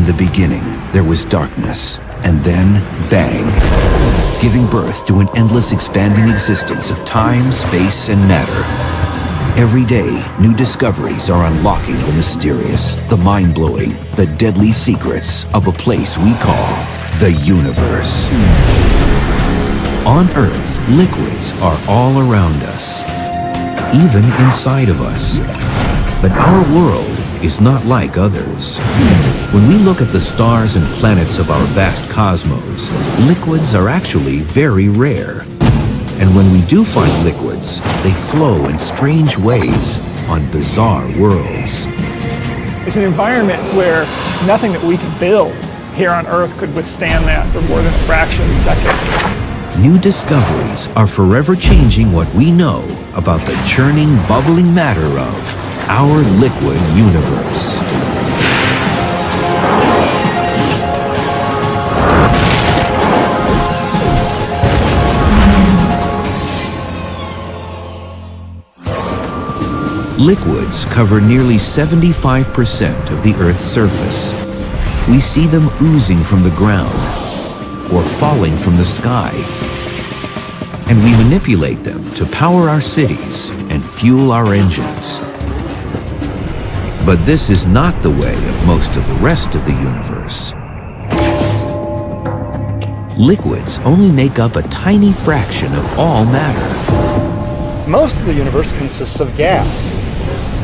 In the beginning, there was darkness, and then bang, giving birth to an endless expanding existence of time, space, and matter. Every day, new discoveries are unlocking the mysterious, the mind-blowing, the deadly secrets of a place we call the Universe. On Earth, liquids are all around us, even inside of us. But our world is not like others. When we look at the stars and planets of our vast cosmos, liquids are actually very rare. And when we do find liquids, they flow in strange ways on bizarre worlds. It's an environment where nothing that we can build here on Earth could withstand that for more than a fraction of a second. New discoveries are forever changing what we know about the churning, bubbling matter of our liquid universe. Liquids cover nearly 75% of the Earth's surface. We see them oozing from the ground or falling from the sky. And we manipulate them to power our cities and fuel our engines. But this is not the way of most of the rest of the universe. Liquids only make up a tiny fraction of all matter. Most of the universe consists of gas,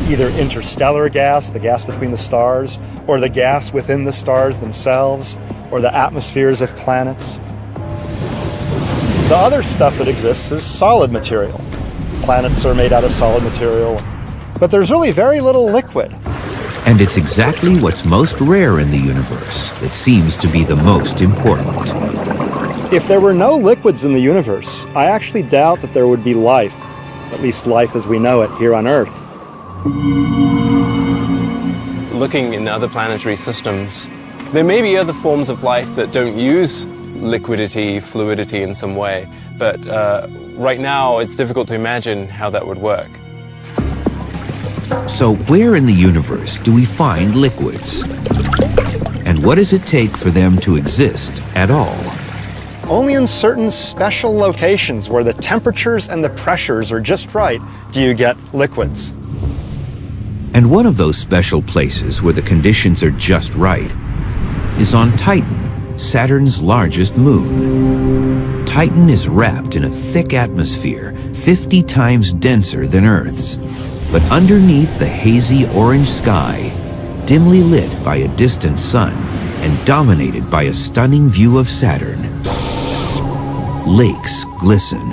either interstellar gas, the gas between the stars, or the gas within the stars themselves, or the atmospheres of planets. The other stuff that exists is solid material. Planets are made out of solid material, but there's really very little liquid. And it's exactly what's most rare in the universe that seems to be the most important. If there were no liquids in the universe, I actually doubt that there would be life, at least life as we know it here on Earth. Looking in other planetary systems, there may be other forms of life that don't use liquidity, fluidity in some way, but right now it's difficult to imagine how that would work. So where in the universe do we find liquids? And what does it take for them to exist at all? Only in certain special locations where the temperatures and the pressures are just right do you get liquids. And one of those special places where the conditions are just right is on Titan, Saturn's largest moon. Titan is wrapped in a thick atmosphere 50 times denser than Earth's. But underneath the hazy orange sky, dimly lit by a distant sun and dominated by a stunning view of Saturn, lakes glisten.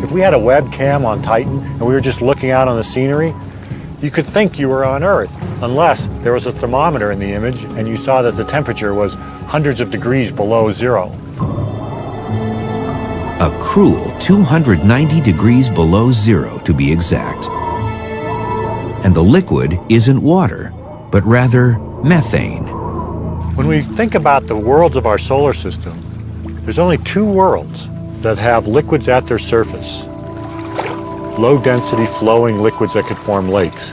If we had a webcam on Titan and we were just looking out on the scenery, you could think you were on Earth, unless there was a thermometer in the image and you saw that the temperature was hundreds of degrees below zero. A cruel 290 degrees below zero, to be exact. And the liquid isn't water, but rather methane. When we think about the worlds of our solar system, there's only two worlds that have liquids at their surface. Low-density flowing liquids that could form lakes.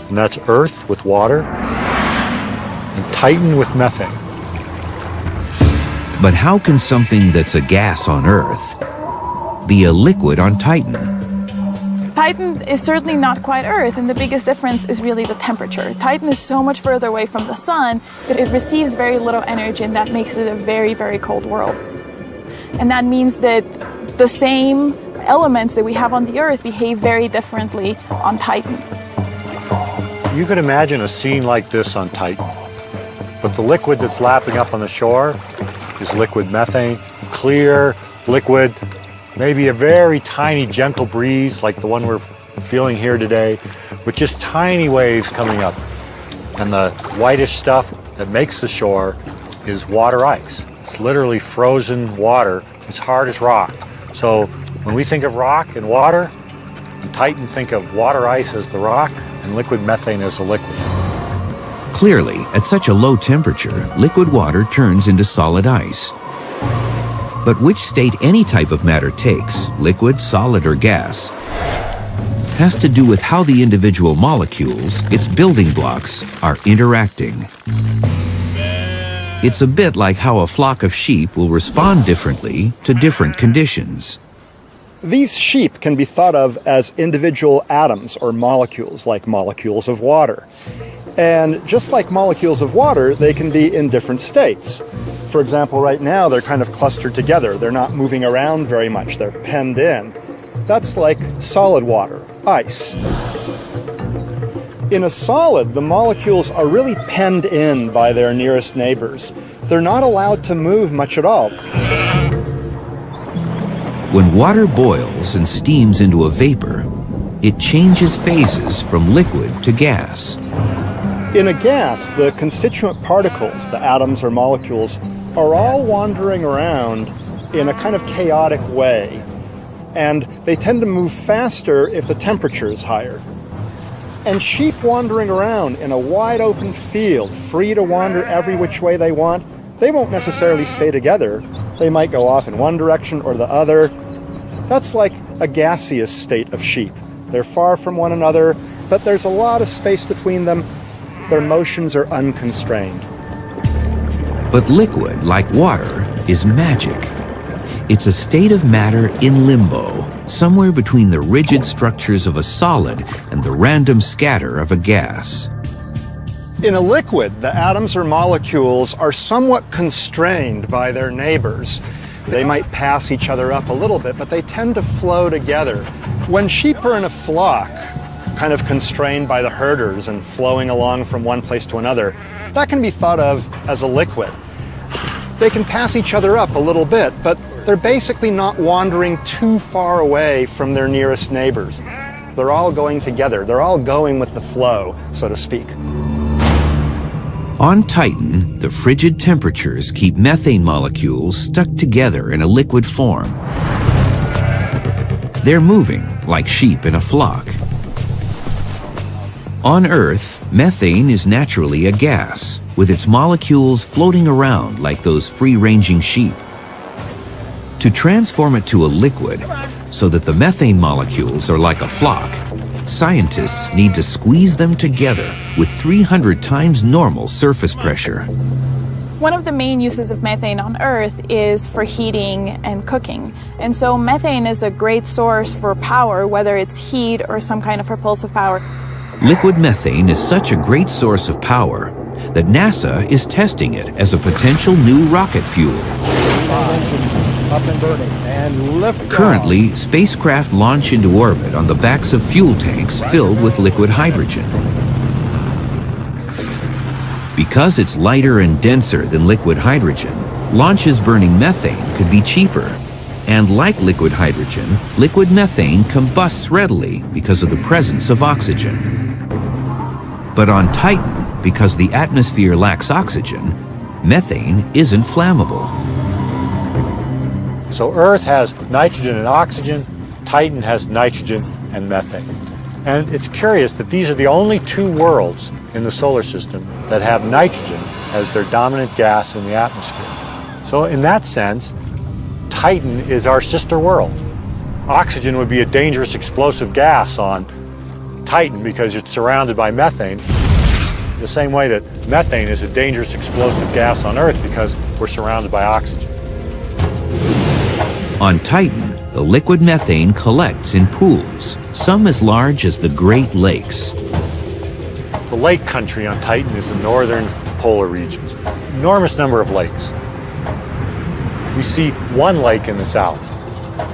And that's Earth with water and Titan with methane. But how can something that's a gas on Earth be a liquid on Titan? Titan is certainly not quite Earth, and the biggest difference is really the temperature. Titan is so much further away from the sun that it receives very little energy, and that makes it a very, very cold world. And that means that the same elements that we have on the Earth behave very differently on Titan. You could imagine a scene like this on Titan, but the liquid that's lapping up on the shore is liquid methane, clear, liquid, maybe a very tiny gentle breeze like the one we're feeling here today, with just tiny waves coming up. And the whitish stuff that makes the shore is water ice. It's literally frozen water. It's hard as rock. So when we think of rock and water, on Titan think of water ice as the rock and liquid methane as the liquid. Clearly, at such a low temperature, liquid water turns into solid ice. But which state any type of matter takes, liquid, solid, or gas, has to do with how the individual molecules, its building blocks, are interacting. It's a bit like how a flock of sheep will respond differently to different conditions. These sheep can be thought of as individual atoms or molecules, like molecules of water. And just like molecules of water, they can be in different states. For example, right now they're kind of clustered together. They're not moving around very much. They're penned in. That's like solid water, ice. In a solid, the molecules are really penned in by their nearest neighbors. They're not allowed to move much at all. When water boils and steams into a vapor, it changes phases from liquid to gas. In a gas, the constituent particles, the atoms or molecules, are all wandering around in a kind of chaotic way. And they tend to move faster if the temperature is higher. And sheep wandering around in a wide open field, free to wander every which way they want, they won't necessarily stay together. They might go off in one direction or the other. That's like a gaseous state of sheep. They're far from one another, but there's a lot of space between them. Their motions are unconstrained. But liquid, like water, is magic. It's a state of matter in limbo, somewhere between the rigid structures of a solid and the random scatter of a gas. In a liquid, the atoms or molecules are somewhat constrained by their neighbors. They might pass each other up a little bit, but they tend to flow together. When sheep are in a flock, kind of constrained by the herders and flowing along from one place to another, that can be thought of as a liquid. They can pass each other up a little bit, but they're basically not wandering too far away from their nearest neighbors. They're all going together. They're all going with the flow, so to speak. On Titan, the frigid temperatures keep methane molecules stuck together in a liquid form. They're moving like sheep in a flock. On Earth, methane is naturally a gas, with its molecules floating around like those free-ranging sheep. To transform it to a liquid, so that the methane molecules are like a flock, scientists need to squeeze them together with 300 times normal surface pressure. One of the main uses of methane on Earth is for heating and cooking. And so methane is a great source for power, whether it's heat or some kind of propulsive power. Liquid methane is such a great source of power that NASA is testing it as a potential new rocket fuel. Up and burning, and lift Currently, spacecraft launch into orbit on the backs of fuel tanks filled with liquid hydrogen. Because it's lighter and denser than liquid hydrogen, launches burning methane could be cheaper. And like liquid hydrogen, liquid methane combusts readily because of the presence of oxygen. But on Titan, because the atmosphere lacks oxygen, methane isn't flammable. So Earth has nitrogen and oxygen, Titan has nitrogen and methane. And it's curious that these are the only two worlds in the solar system that have nitrogen as their dominant gas in the atmosphere. So in that sense, Titan is our sister world. Oxygen would be a dangerous explosive gas on Titan because it's surrounded by methane, the same way that methane is a dangerous explosive gas on Earth because we're surrounded by oxygen. On Titan, the liquid methane collects in pools, some as large as the Great Lakes. The lake country on Titan is the northern polar regions. Enormous number of lakes. We see one lake in the south.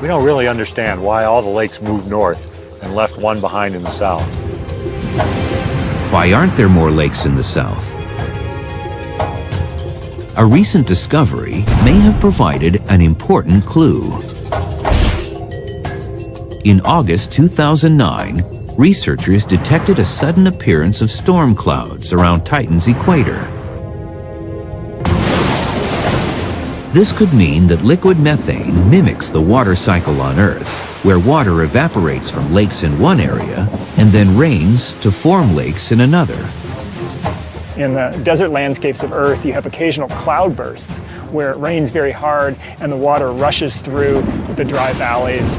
We don't really understand why all the lakes moved north and left one behind in the south. Why aren't there more lakes in the south? A recent discovery may have provided an important clue. In August 2009, researchers detected a sudden appearance of storm clouds around Titan's equator. This could mean that liquid methane mimics the water cycle on Earth, where water evaporates from lakes in one area and then rains to form lakes in another. In the desert landscapes of Earth, you have occasional cloudbursts where it rains very hard and the water rushes through the dry valleys.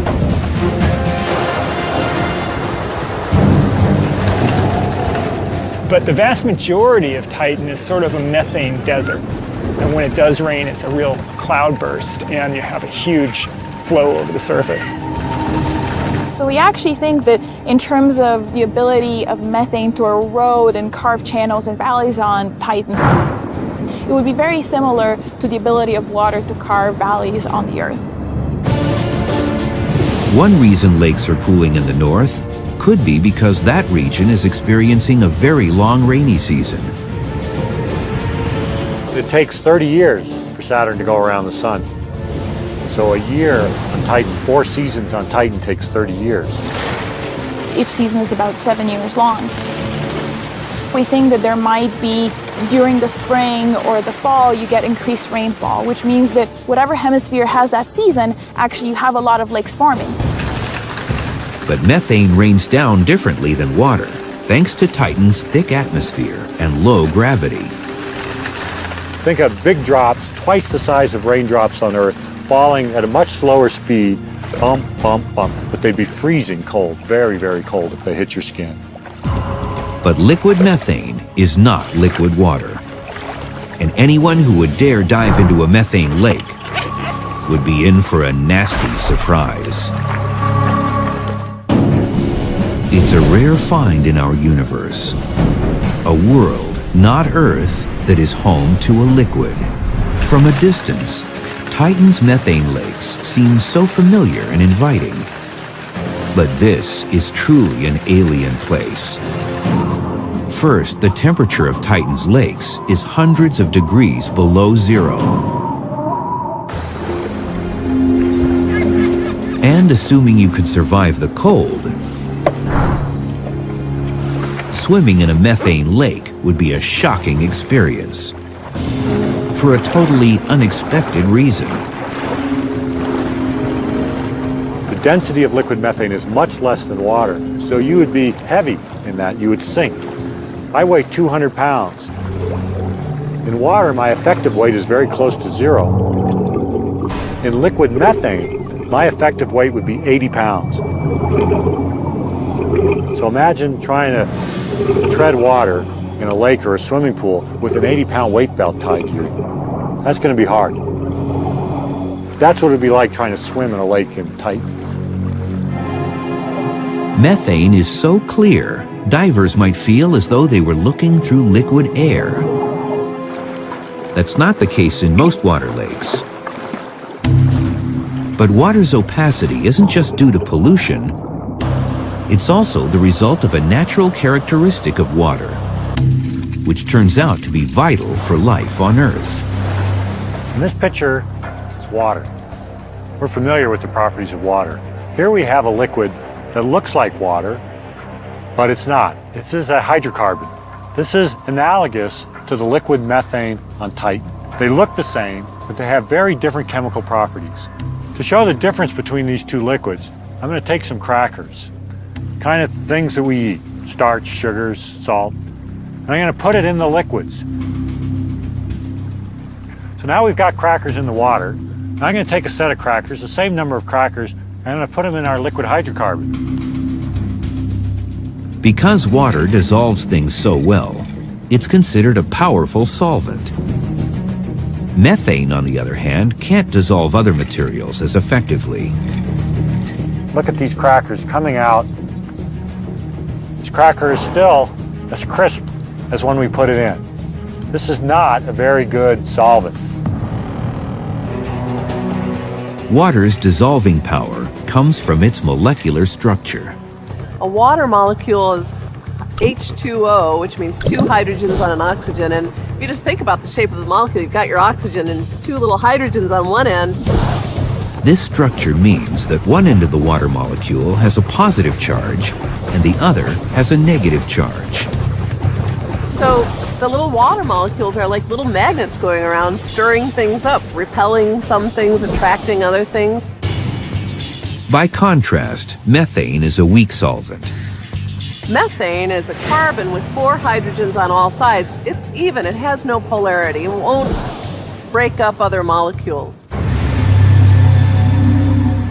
But the vast majority of Titan is sort of a methane desert. And when it does rain, it's a real cloudburst, and you have a huge flow over the surface. So we actually think that in terms of the ability of methane to erode and carve channels and valleys on Titan, it would be very similar to the ability of water to carve valleys on the Earth. One reason lakes are cooling in the north could be because that region is experiencing a very long rainy season. It takes 30 years for Saturn to go around the sun. So a year on Titan, 4 seasons on Titan takes 30 years. Each season is about 7 years long. We think that there might be, during the spring or the fall, you get increased rainfall, which means that whatever hemisphere has that season, actually you have a lot of lakes forming. But methane rains down differently than water, thanks to Titan's thick atmosphere and low gravity. Think of big drops, twice the size of raindrops on Earth, falling at a much slower speed, bump, bump, bump. But they'd be freezing cold, very, very cold if they hit your skin. But liquid methane is not liquid water. And anyone who would dare dive into a methane lake would be in for a nasty surprise. It's a rare find in our universe. A world, not Earth, that is home to a liquid. From a distance, Titan's methane lakes seem so familiar and inviting. But this is truly an alien place. First, the temperature of Titan's lakes is hundreds of degrees below zero. And assuming you could survive the cold, swimming in a methane lake would be a shocking experience. For a totally unexpected reason. The density of liquid methane is much less than water, so you would be heavy in that, you would sink. I weigh 200 pounds. In water, my effective weight is very close to zero. In liquid methane, my effective weight would be 80 pounds. So imagine trying to tread water in a lake or a swimming pool with an 80-pound weight belt tied to you. That's going to be hard. That's what it would be like trying to swim in a lake in Titan. Methane is so clear, divers might feel as though they were looking through liquid air. That's not the case in most water lakes. But water's opacity isn't just due to pollution. It's also the result of a natural characteristic of water, which turns out to be vital for life on Earth. In this picture is water. We're familiar with the properties of water. Here we have a liquid that looks like water, but it's not. This is a hydrocarbon. This is analogous to the liquid methane on Titan. They look the same, but they have very different chemical properties. To show the difference between these two liquids, I'm going to take some crackers, kind of things that we eat, starch, sugars, salt, and I'm going to put it in the liquids. So now we've got crackers in the water. Now I'm going to take a set of crackers, the same number of crackers, and I'm going to put them in our liquid hydrocarbon. Because water dissolves things so well, it's considered a powerful solvent. Methane, on the other hand, can't dissolve other materials as effectively. Look at these crackers coming out. This cracker is still as crisp as when we put it in. This is not a very good solvent. Water's dissolving power comes from its molecular structure. A water molecule is H2O, which means 2 hydrogens on an oxygen. And if you just think about the shape of the molecule, you've got your oxygen and 2 little hydrogens on one end. This structure means that one end of the water molecule has a positive charge and the other has a negative charge. So the little water molecules are like little magnets going around, stirring things up, repelling some things, attracting other things. By contrast, methane is a weak solvent. Methane is a carbon with 4 hydrogens on all sides. It's even, it has no polarity, it won't break up other molecules.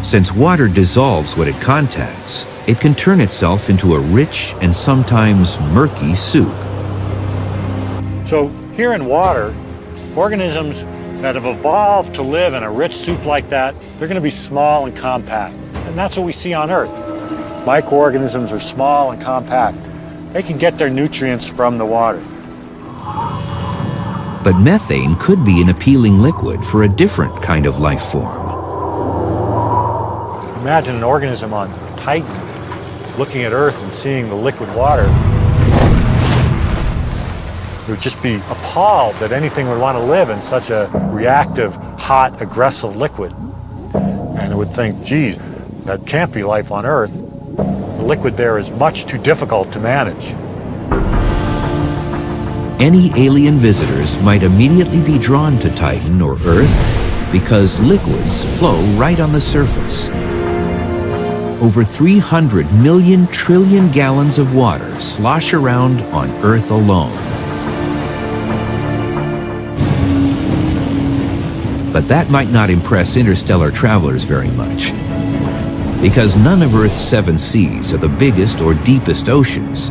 Since water dissolves what it contacts, it can turn itself into a rich and sometimes murky soup. So here in water, Organisms that have evolved to live in a rich soup like that, they're going to be small and compact. And that's what we see on Earth. Microorganisms are small and compact. They can get their nutrients from the water. But methane could be an appealing liquid for a different kind of life form. Imagine an organism on Titan looking at Earth and seeing the liquid water. It would just be appalled that anything would want to live in such a reactive, hot, aggressive liquid. And it would think, geez, that can't be life on Earth. The liquid there is much too difficult to manage. Any alien visitors might immediately be drawn to Titan or Earth because liquids flow right on the surface. Over 300 million trillion gallons of water slosh around on Earth alone. But that might not impress interstellar travelers very much, because none of Earth's 7 seas are the biggest or deepest oceans,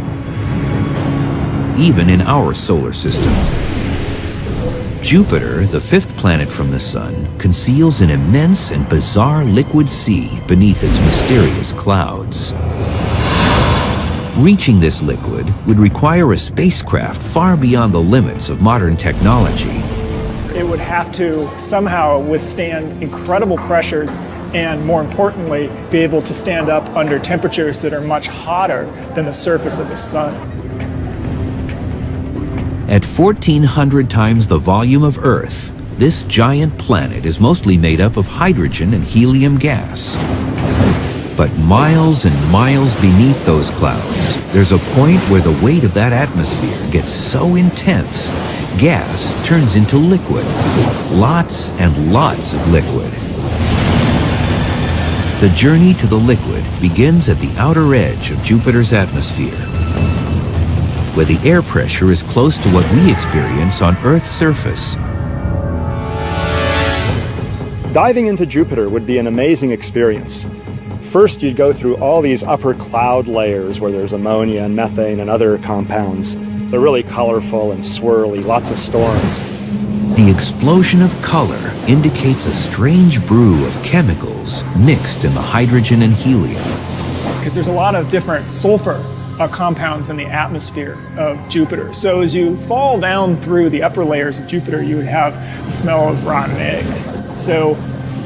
even in our solar system. Jupiter, the 5th planet from the Sun, conceals an immense and bizarre liquid sea beneath its mysterious clouds. Reaching this liquid would require a spacecraft far beyond the limits of modern technology. It would have to somehow withstand incredible pressures and, more importantly, be able to stand up under temperatures that are much hotter than the surface of the Sun. At 1,400 times the volume of Earth, this giant planet is mostly made up of hydrogen and helium gas. But miles and miles beneath those clouds, there's a point where the weight of that atmosphere gets so intense, gas turns into liquid. Lots and lots of liquid. The journey to the liquid begins at the outer edge of Jupiter's atmosphere, where the air pressure is close to what we experience on Earth's surface. Diving into Jupiter would be an amazing experience. First, you'd go through all these upper cloud layers where there's ammonia and methane and other compounds. They're really colorful and swirly, lots of storms. The explosion of color indicates a strange brew of chemicals mixed in the hydrogen and helium. Because there's a lot of different sulfur compounds in the atmosphere of Jupiter. So as you fall down through the upper layers of Jupiter, you would have the smell of rotten eggs. So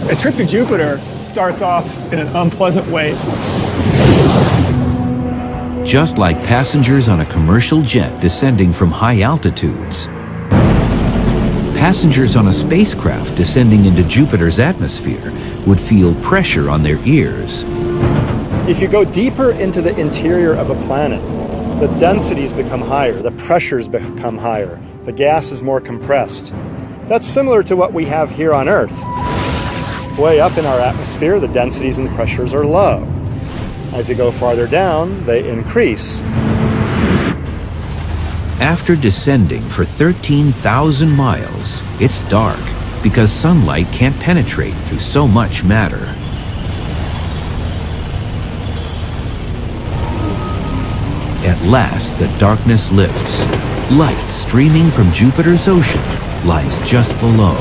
a trip to Jupiter starts off in an unpleasant way. Just like passengers on a commercial jet descending from high altitudes, passengers on a spacecraft descending into Jupiter's atmosphere would feel pressure on their ears. If you go deeper into the interior of a planet, the densities become higher, the pressures become higher, the gas is more compressed. That's similar to what we have here on Earth. Way up in our atmosphere, the densities and the pressures are low. As you go farther down, they increase. After descending for 13,000 miles, it's dark because sunlight can't penetrate through so much matter. At last, the darkness lifts. Light streaming from Jupiter's ocean lies just below.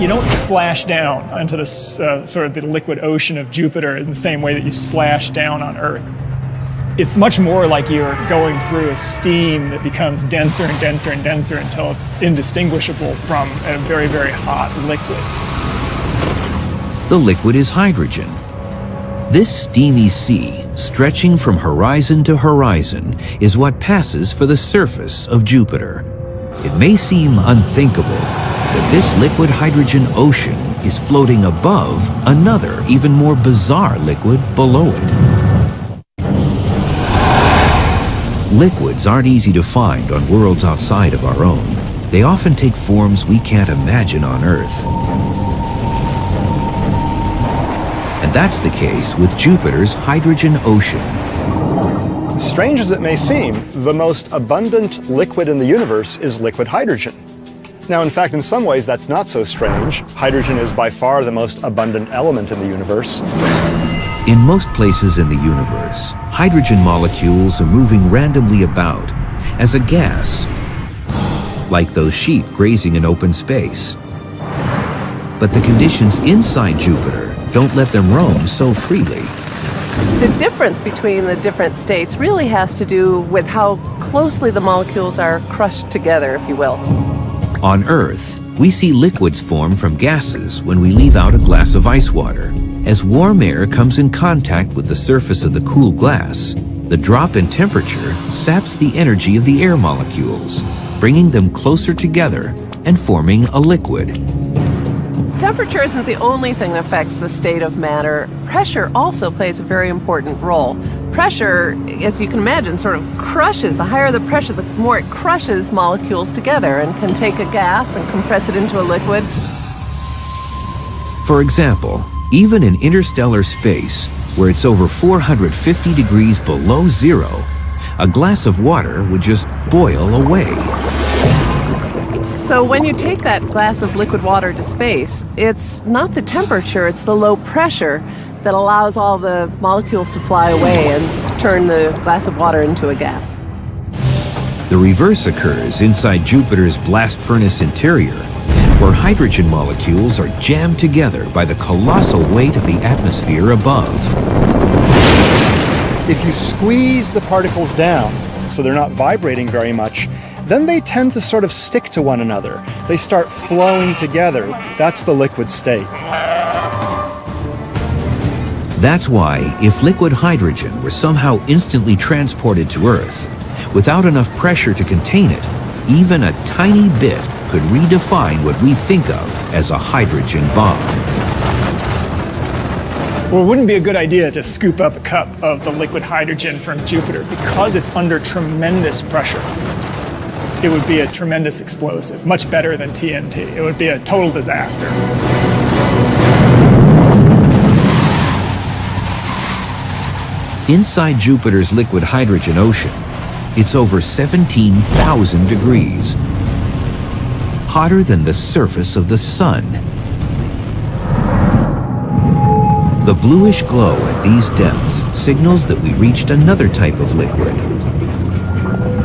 You don't splash down into the sort of the liquid ocean of Jupiter in the same way that you splash down on Earth. It's much more like you're going through a steam that becomes denser and denser and denser until it's indistinguishable from a very, very hot liquid. The liquid is hydrogen. This steamy sea, stretching from horizon to horizon, is what passes for the surface of Jupiter. It may seem unthinkable that this liquid hydrogen ocean is floating above another, even more bizarre liquid below it. Liquids aren't easy to find on worlds outside of our own. They often take forms we can't imagine on Earth. And that's the case with Jupiter's hydrogen ocean. Strange as it may seem, the most abundant liquid in the universe is liquid hydrogen. Now, in fact, in some ways, that's not so strange. Hydrogen is by far the most abundant element in the universe. In most places in the universe, hydrogen molecules are moving randomly about as a gas. like those sheep grazing in open space. But the conditions inside Jupiter don't let them roam so freely. The difference between the different states really has to do with how closely the molecules are crushed together, if you will. On Earth, we see liquids form from gases when we leave out a glass of ice water. As warm air comes in contact with the surface of the cool glass, the drop in temperature saps the energy of the air molecules, bringing them closer together and forming a liquid. Temperature isn't the only thing that affects the state of matter. Pressure also plays a very important role. Pressure, as you can imagine, sort of crushes. The higher the pressure, the more it crushes molecules together and can take a gas and compress it into a liquid. For example, even in interstellar space, where it's over 450 degrees below zero, a glass of water would just boil away. So when you take that glass of liquid water to space, it's not the temperature, it's the low pressure that allows all the molecules to fly away and turn the glass of water into a gas. The reverse occurs inside Jupiter's blast furnace interior, where hydrogen molecules are jammed together by the colossal weight of the atmosphere above. If you squeeze the particles down so they're not vibrating very much, then they tend to sort of stick to one another. They start flowing together. That's the liquid state. That's why, if liquid hydrogen were somehow instantly transported to Earth, without enough pressure to contain it, even a tiny bit could redefine what we think of as a hydrogen bomb. Well, it wouldn't be a good idea to scoop up a cup of the liquid hydrogen from Jupiter because it's under tremendous pressure. It would be a tremendous explosive, much better than TNT. It would be a total disaster. Inside Jupiter's liquid hydrogen ocean, it's over 17,000 degrees, hotter than the surface of the sun. The bluish glow at these depths signals that we've reached another type of liquid.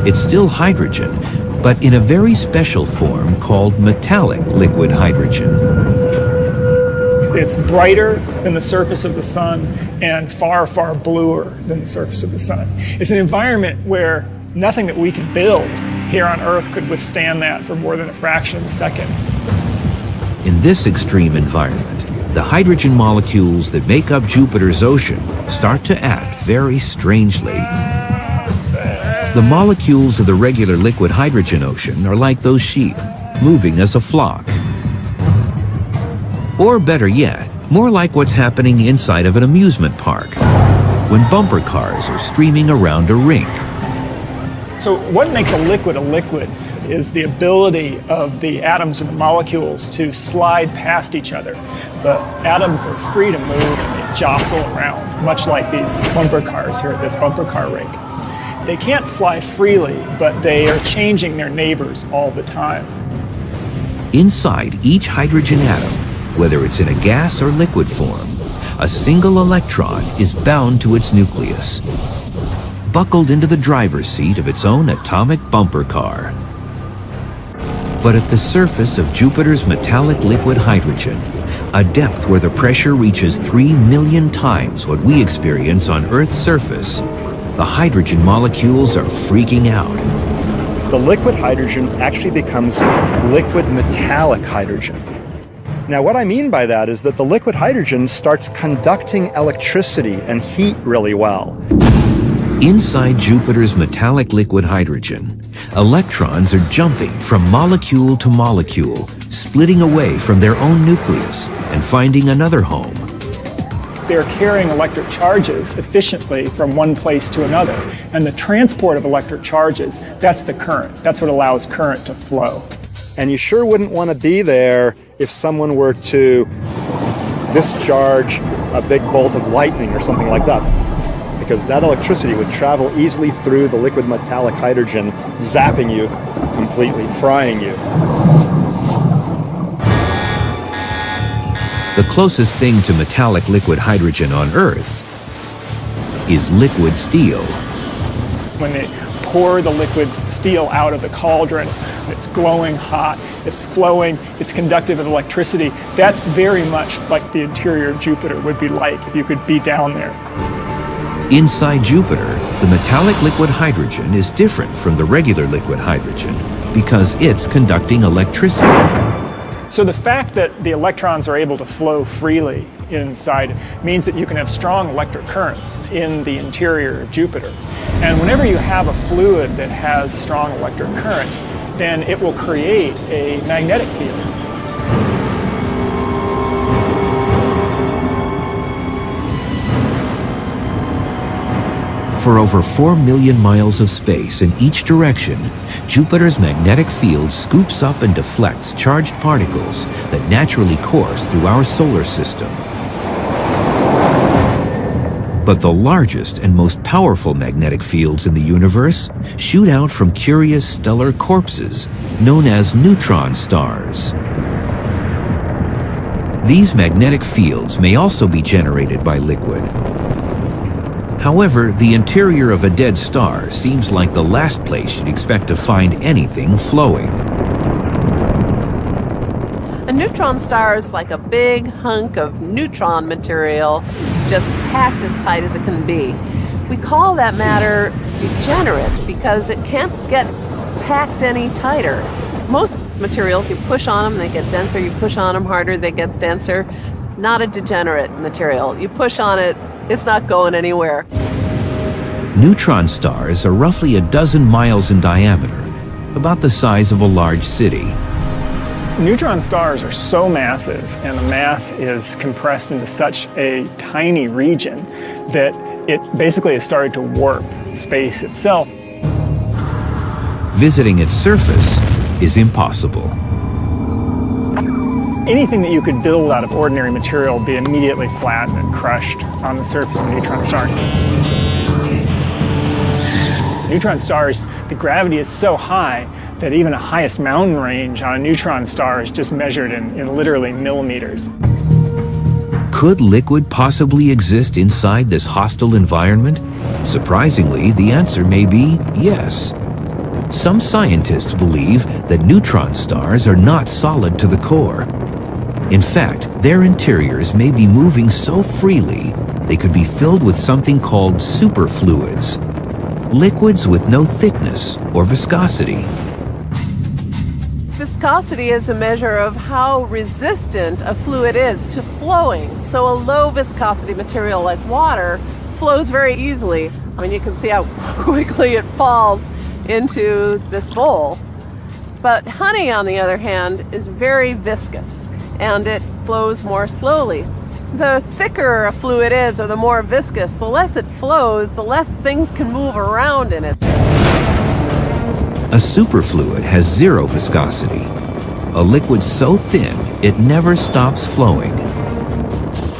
It's still hydrogen, but in a very special form called metallic liquid hydrogen. It's brighter than the surface of the sun and far, far bluer than the surface of the sun. It's an environment where nothing that we can build here on Earth could withstand that for more than a fraction of a second. In this extreme environment, the hydrogen molecules that make up Jupiter's ocean start to act very strangely. The molecules of the regular liquid hydrogen ocean are like those sheep, moving as a flock. Or better yet, more like what's happening inside of an amusement park, when bumper cars are streaming around a rink. So what makes a liquid is the ability of the atoms or the molecules to slide past each other. The atoms are free to move and they jostle around, much like these bumper cars here at this bumper car rink. They can't fly freely, but they are changing their neighbors all the time. Inside each hydrogen atom, whether it's in a gas or liquid form, a single electron is bound to its nucleus, buckled into the driver's seat of its own atomic bumper car. But at the surface of Jupiter's metallic liquid hydrogen, a depth where the pressure reaches 3 million times what we experience on Earth's surface, the hydrogen molecules are freaking out. The liquid hydrogen actually becomes liquid metallic hydrogen. Now, what I mean by that is that the liquid hydrogen starts conducting electricity and heat really well. Inside Jupiter's metallic liquid hydrogen, electrons are jumping from molecule to molecule, splitting away from their own nucleus and finding another home. They're carrying electric charges efficiently from one place to another. And the transport of electric charges, that's the current. That's what allows current to flow. And you sure wouldn't want to be there if someone were to discharge a big bolt of lightning or something like that, because that electricity would travel easily through the liquid metallic hydrogen, zapping you completely, frying you. The closest thing to metallic liquid hydrogen on Earth is liquid steel. When they pour the liquid steel out of the cauldron, it's glowing hot, it's flowing, it's conductive of electricity. That's very much like the interior of Jupiter would be like if you could be down there. Inside Jupiter, the metallic liquid hydrogen is different from the regular liquid hydrogen because it's conducting electricity. So the fact that the electrons are able to flow freely inside means that you can have strong electric currents in the interior of Jupiter. And whenever you have a fluid that has strong electric currents, then it will create a magnetic field. For over 4 million miles of space in each direction, Jupiter's magnetic field scoops up and deflects charged particles that naturally course through our solar system. But the largest and most powerful magnetic fields in the universe shoot out from curious stellar corpses known as neutron stars. These magnetic fields may also be generated by liquid. However, the interior of a dead star seems like the last place you'd expect to find anything flowing. A neutron star is like a big hunk of neutron material, just packed as tight as it can be. We call that matter degenerate because it can't get packed any tighter. Most materials, you push on them, they get denser. You push on them harder, they get denser. Not a degenerate material. You push on it, it's not going anywhere. Neutron stars are roughly 12 miles in diameter, about the size of a large city. Neutron stars are so massive, and the mass is compressed into such a tiny region that it basically has started to warp space itself. Visiting its surface is impossible. Anything that you could build out of ordinary material would be immediately flattened and crushed on the surface of a neutron star. Neutron stars, the gravity is so high that even the highest mountain range on a neutron star is just measured in literally millimeters. Could liquid possibly exist inside this hostile environment? Surprisingly, the answer may be yes. Some scientists believe that neutron stars are not solid to the core. In fact, their interiors may be moving so freely they could be filled with something called superfluids, liquids with no thickness or viscosity. Viscosity is a measure of how resistant a fluid is to flowing. So a low viscosity material like water flows very easily. I mean, you can see how quickly it falls into this bowl. But honey, on the other hand, is very viscous and it flows more slowly. The thicker a fluid is, or the more viscous, the less it flows, the less things can move around in it. A superfluid has zero viscosity, a liquid so thin it never stops flowing.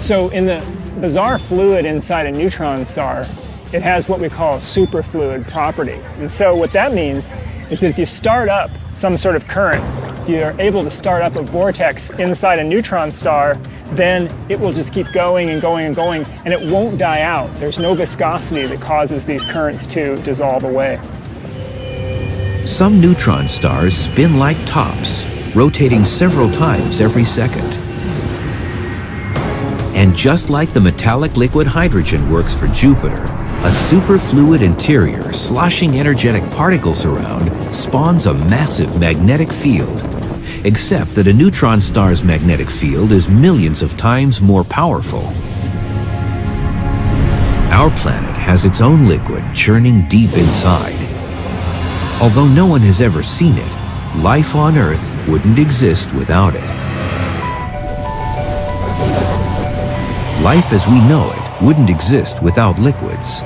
So in the bizarre fluid inside a neutron star, it has what we call a superfluid property. And so what that means is that if you start up some sort of current, you're able to start up a vortex inside a neutron star, then it will just keep going and going and going, and it won't die out. There's no viscosity that causes these currents to dissolve away. Some neutron stars spin like tops, rotating several times every second. And just like the metallic liquid hydrogen works for Jupiter, a superfluid interior sloshing energetic particles around spawns a massive magnetic field, except that a neutron star's magnetic field is millions of times more powerful. Our planet has its own liquid churning deep inside. Although no one has ever seen it, life on Earth wouldn't exist without it. Life as we know it wouldn't exist without liquids.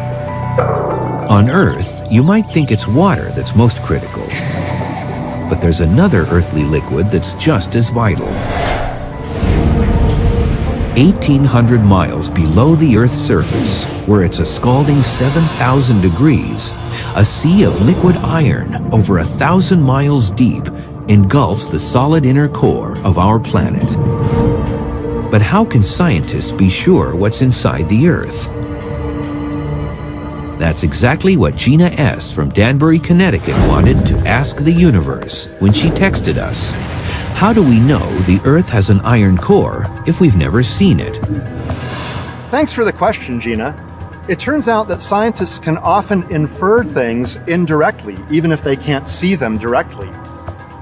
On Earth, you might think it's water that's most critical. But there's another earthly liquid that's just as vital. 1,800 miles below the Earth's surface, where it's a scalding 7,000 degrees, a sea of liquid iron over 1,000 miles deep engulfs the solid inner core of our planet. But how can scientists be sure what's inside the Earth? That's exactly what Gina S. from Danbury, Connecticut wanted to ask the Univers when she texted us. How do we know the Earth has an iron core if we've never seen it? Thanks for the question, Gina. It turns out that scientists can often infer things indirectly, even if they can't see them directly.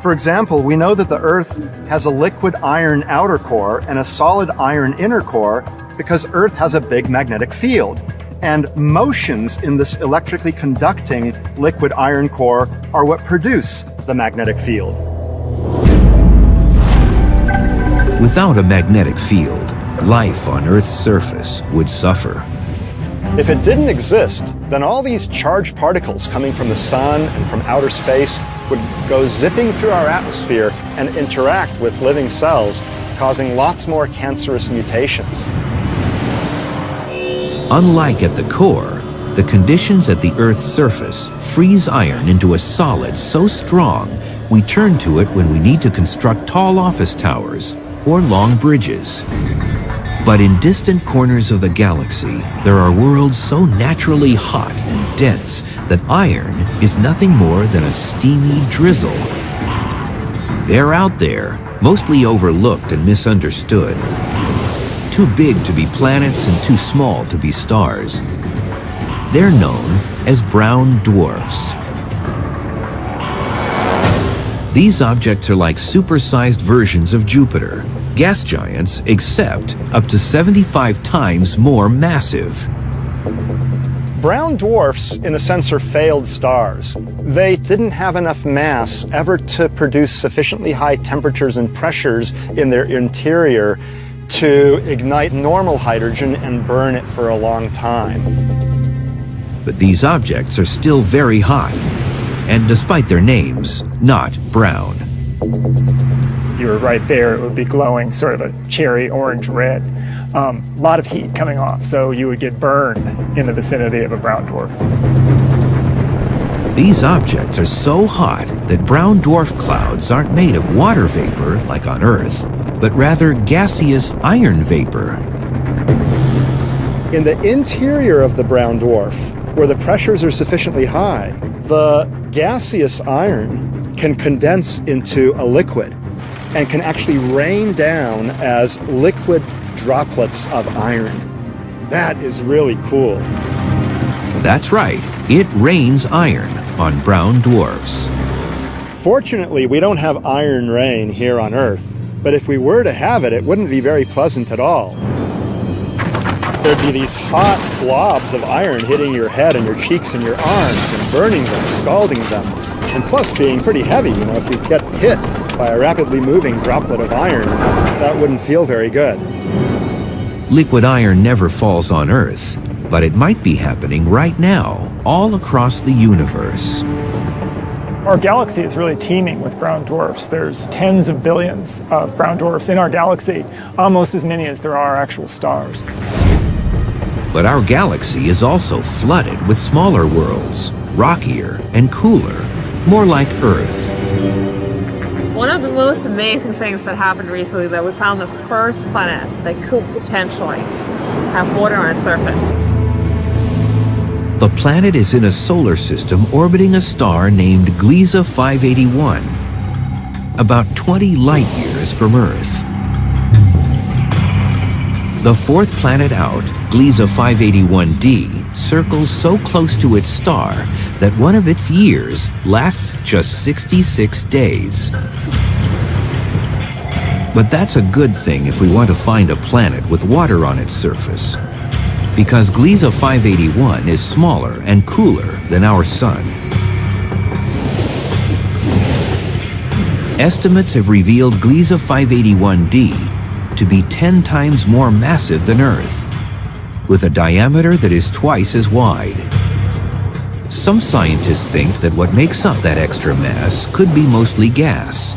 For example, we know that the Earth has a liquid iron outer core and a solid iron inner core because Earth has a big magnetic field. And motions in this electrically conducting liquid iron core are what produce the magnetic field. Without a magnetic field, life on Earth's surface would suffer. If it didn't exist, then all these charged particles coming from the sun and from outer space would go zipping through our atmosphere and interact with living cells, causing lots more cancerous mutations. Unlike at the core, the conditions at the Earth's surface freeze iron into a solid so strong we turn to it when we need to construct tall office towers or long bridges. But in distant corners of the galaxy, there are worlds so naturally hot and dense that iron is nothing more than a steamy drizzle. They're out there, mostly overlooked and misunderstood. Too big to be planets and too small to be stars. They're known as brown dwarfs. These objects are like supersized versions of Jupiter, gas giants, except up to 75 times more massive. Brown dwarfs, in a sense, are failed stars. They didn't have enough mass ever to produce sufficiently high temperatures and pressures in their interior to ignite normal hydrogen and burn it for a long time. But these objects are still very hot, and despite their names, not brown. If you were right there, it would be glowing sort of a cherry orange red. A lot of heat coming off, so you would get burned in the vicinity of a brown dwarf. These objects are so hot that brown dwarf clouds aren't made of water vapor like on Earth, but rather gaseous iron vapor. In the interior of the brown dwarf, where the pressures are sufficiently high, the gaseous iron can condense into a liquid and can actually rain down as liquid droplets of iron. That is really cool. That's right, it rains iron on brown dwarfs. Fortunately, we don't have iron rain here on Earth, but if we were to have it, it wouldn't be very pleasant at all. There'd be these hot blobs of iron hitting your head and your cheeks and your arms and burning them, scalding them, and plus being pretty heavy. You know, if you get hit by a rapidly moving droplet of iron, that wouldn't feel very good. Liquid iron never falls on Earth, but it might be happening right now, all across the universe. Our galaxy is really teeming with brown dwarfs. There's tens of billions of brown dwarfs in our galaxy, almost as many as there are actual stars. But our galaxy is also flooded with smaller worlds, rockier and cooler, more like Earth. One of the most amazing things that happened recently, that we found the first planet that could potentially have water on its surface. The planet is in a solar system orbiting a star named Gliese 581, about 20 light years from Earth. The fourth planet out, Gliese 581d, circles so close to its star that one of its years lasts just 66 days. But that's a good thing if we want to find a planet with water on its surface, because Gliese 581 is smaller and cooler than our Sun. Estimates have revealed Gliese 581d to be 10 times more massive than Earth, with a diameter that is twice as wide. Some scientists think that what makes up that extra mass could be mostly gas.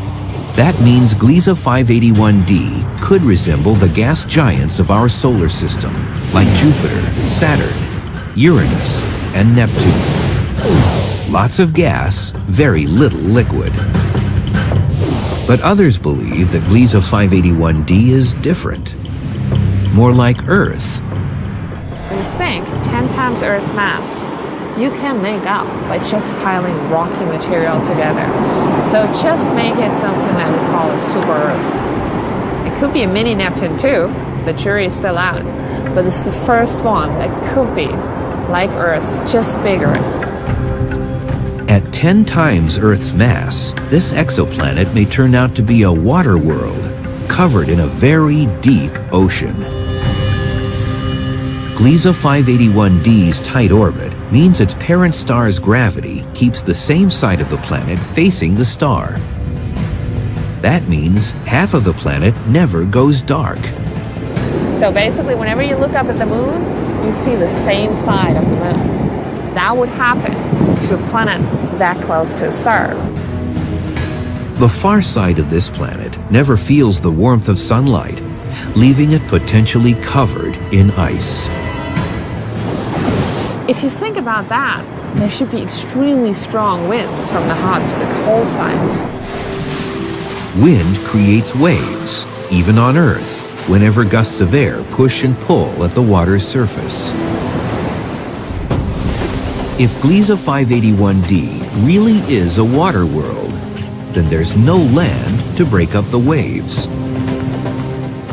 That means Gliese 581d could resemble the gas giants of our solar system, like Jupiter, Saturn, Uranus, and Neptune. Lots of gas, very little liquid. But others believe that Gliese 581d is different, more like Earth. We think 10 times Earth's mass you can make up by just piling rocky material together. So just make it something that we call a super Earth. It could be a mini Neptune too. The jury is still out. But it's the first one that could be like Earth, just bigger. At 10 times Earth's mass, this exoplanet may turn out to be a water world, covered in a very deep ocean. Gliese 581D's tight orbit means its parent star's gravity keeps the same side of the planet facing the star. That means half of the planet never goes dark. So basically, whenever you look up at the moon, you see the same side of the moon. That would happen to a planet that close to a star. The far side of this planet never feels the warmth of sunlight, leaving it potentially covered in ice. If you think about that, there should be extremely strong winds from the hot to the cold side. Wind creates waves, even on Earth, whenever gusts of air push and pull at the water's surface. If Gliese 581D really is a water world, then there's no land to break up the waves.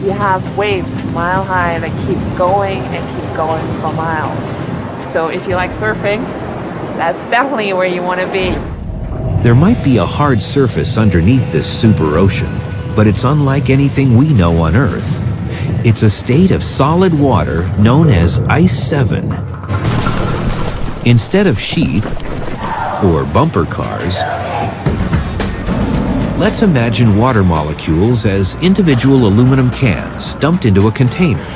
You have waves mile high that keep going for miles. So if you like surfing, that's definitely where you want to be. There might be a hard surface underneath this super ocean, but it's unlike anything we know on Earth. It's a state of solid water known as Ice 7. Instead of sheep or bumper cars, let's imagine water molecules as individual aluminum cans dumped into a container.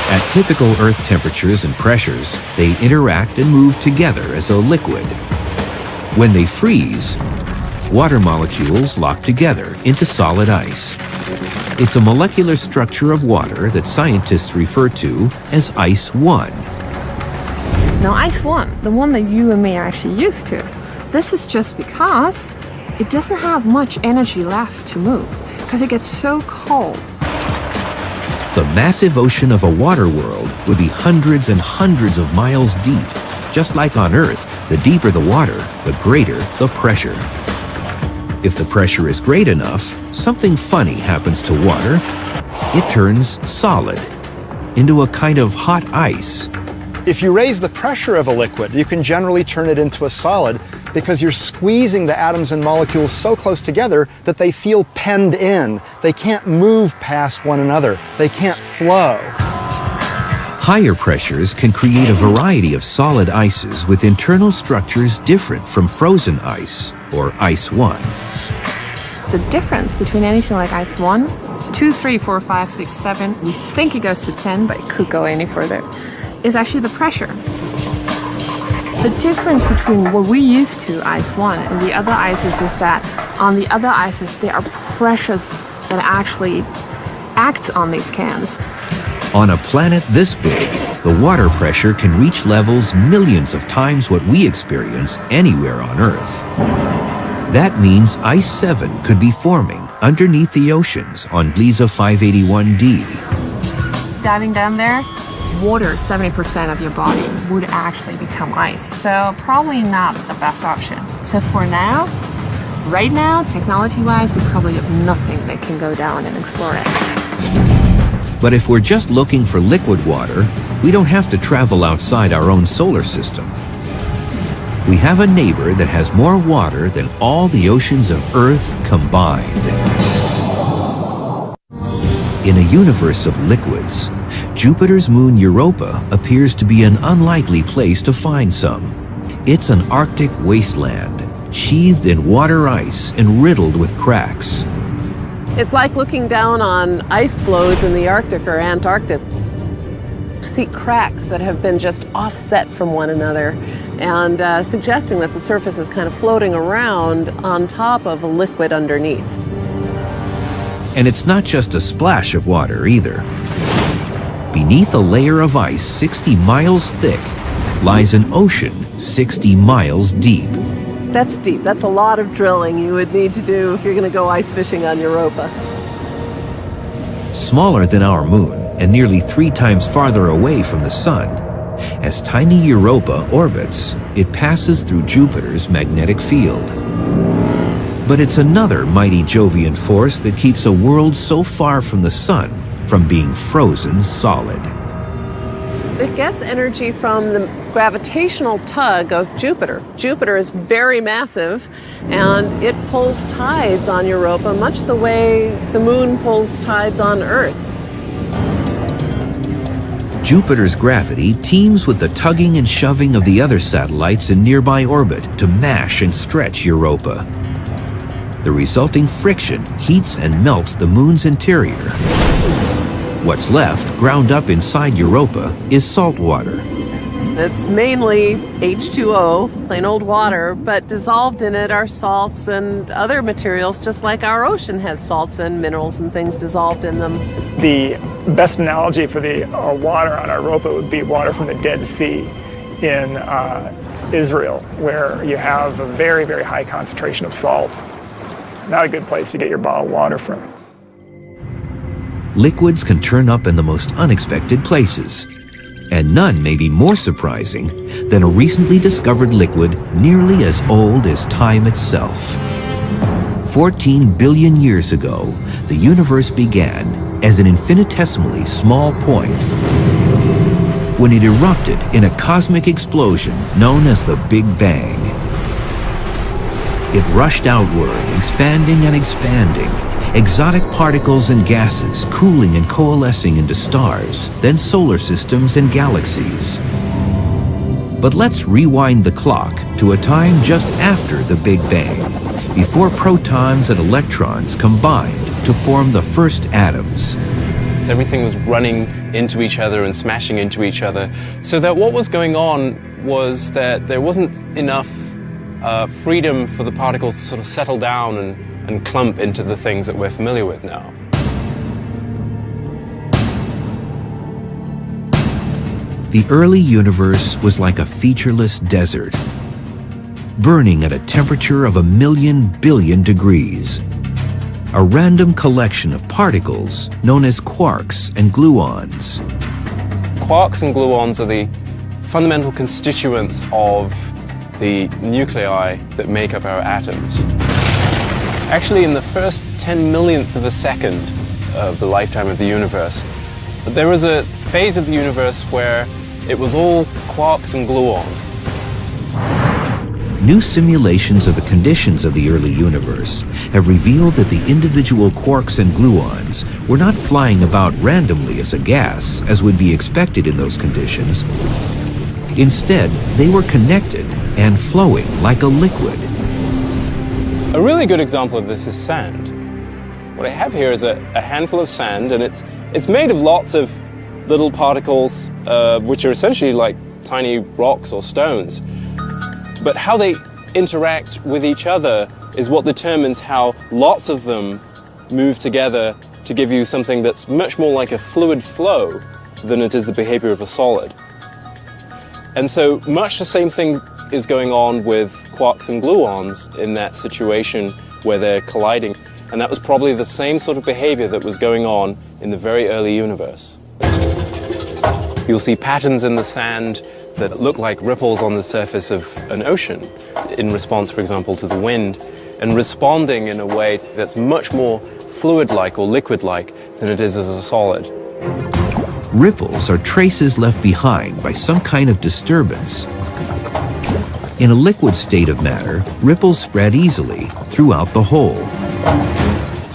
At typical Earth temperatures and pressures, they interact and move together as a liquid. When they freeze, water molecules lock together into solid ice. It's a molecular structure of water that scientists refer to as Ice 1. Now, Ice 1, the one that you and me are actually used to, this is just because it doesn't have much energy left to move because it gets so cold. The massive ocean of a water world would be hundreds and hundreds of miles deep. Just like on Earth, the deeper the water, the greater the pressure. If the pressure is great enough, something funny happens to water. It turns solid, into a kind of hot ice. If you raise the pressure of a liquid, you can generally turn it into a solid because you're squeezing the atoms and molecules so close together that they feel penned in. They can't move past one another. They can't flow. Higher pressures can create a variety of solid ices with internal structures different from frozen ice, or Ice 1. The difference between anything like Ice 1, 2, 3, 4, 5, 6, 7, we think it goes to 10, but it could go any further, is actually the pressure. The difference between what we used to, Ice 1, and the other ices is that on the other ices, there are pressures that actually act on these cans. On a planet this big, the water pressure can reach levels millions of times what we experience anywhere on Earth. That means Ice 7 could be forming underneath the oceans on Gliese 581D. Diving down there, water, 70% of your body would actually become ice. So probably not the best option. So for now, right now, technology-wise, we probably have nothing that can go down and explore it. But if we're just looking for liquid water, we don't have to travel outside our own solar system. We have a neighbor that has more water than all the oceans of Earth combined. In a universe of liquids, Jupiter's moon Europa appears to be an unlikely place to find some. It's an Arctic wasteland, sheathed in water ice and riddled with cracks. It's like looking down on ice floes in the Arctic or Antarctic. See cracks that have been just offset from one another and suggesting that the surface is kind of floating around on top of a liquid underneath. And it's not just a splash of water either. Beneath a layer of ice 60 miles thick lies an ocean 60 miles deep. That's deep. That's a lot of drilling you would need to do if you're going to go ice fishing on Europa. Smaller than our moon and nearly 3 times farther away from the sun, As tiny Europa orbits, it passes through Jupiter's magnetic field. But it's another mighty Jovian force that keeps a world so far from the sun from being frozen solid. It gets energy from the gravitational tug of Jupiter. Jupiter is very massive, and it pulls tides on Europa much the way the moon pulls tides on Earth. Jupiter's gravity teams with the tugging and shoving of the other satellites in nearby orbit to mash and stretch Europa. The resulting friction heats and melts the moon's interior. What's left, ground up inside Europa, is salt water. It's mainly H2O, plain old water, but dissolved in it are salts and other materials, just like our ocean has salts and minerals and things dissolved in them. The best analogy for the water on Europa would be water from the Dead Sea in Israel, where you have a very, very high concentration of salt. Not a good place to get your bottled water from. Liquids can turn up in the most unexpected places, and none may be more surprising than a recently discovered liquid nearly as old as time itself. 14 billion years ago, the universe began as an infinitesimally small point when it erupted in a cosmic explosion known as the Big Bang. It rushed outward, expanding and expanding, exotic particles and gases cooling and coalescing into stars, then solar systems and galaxies. But let's rewind the clock to a time just after the Big Bang, before protons and electrons combined to form the first atoms. Everything was running into each other and smashing into each other, so that what was going on was that there wasn't enough freedom for the particles to sort of settle down and clump into the things that we're familiar with now. The early universe was like a featureless desert, burning at a temperature of 1,000,000 billion degrees. A random collection of particles known as quarks and gluons. Quarks and gluons are the fundamental constituents of the nuclei that make up our atoms. Actually, in the first 10 millionth of a second of the lifetime of the universe, there was a phase of the universe where it was all quarks and gluons. New simulations of the conditions of the early universe have revealed that the individual quarks and gluons were not flying about randomly as a gas, as would be expected in those conditions. Instead, they were connected and flowing like a liquid. A really good example of this is sand. What I have here is a handful of sand, and it's made of lots of little particles, which are essentially like tiny rocks or stones. But how they interact with each other is what determines how lots of them move together to give you something that's much more like a fluid flow than it is the behavior of a solid. And so much the same thing is going on with quarks and gluons in that situation where they're colliding. And that was probably the same sort of behavior that was going on in the very early universe. You'll see patterns in the sand that look like ripples on the surface of an ocean in response, for example, to the wind, and responding in a way that's much more fluid-like or liquid-like than it is as a solid. Ripples are traces left behind by some kind of disturbance. In a liquid state of matter, ripples spread easily throughout the whole.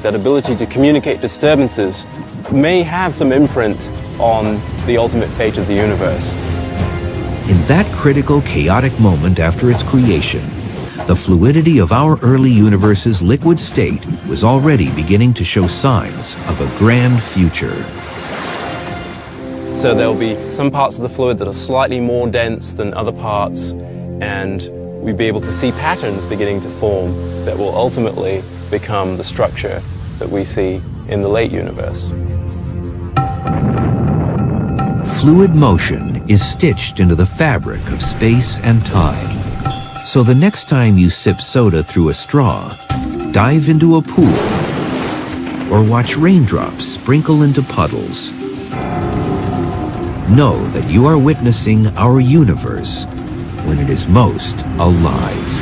That ability to communicate disturbances may have some imprint on the ultimate fate of the universe. In that critical, chaotic moment after its creation, the fluidity of our early universe's liquid state was already beginning to show signs of a grand future. So there'll be some parts of the fluid that are slightly more dense than other parts, and we'll be able to see patterns beginning to form that will ultimately become the structure that we see in the late universe. Fluid motion is stitched into the fabric of space and time. So the next time you sip soda through a straw, dive into a pool, or watch raindrops sprinkle into puddles, know that you are witnessing our universe when it is most alive.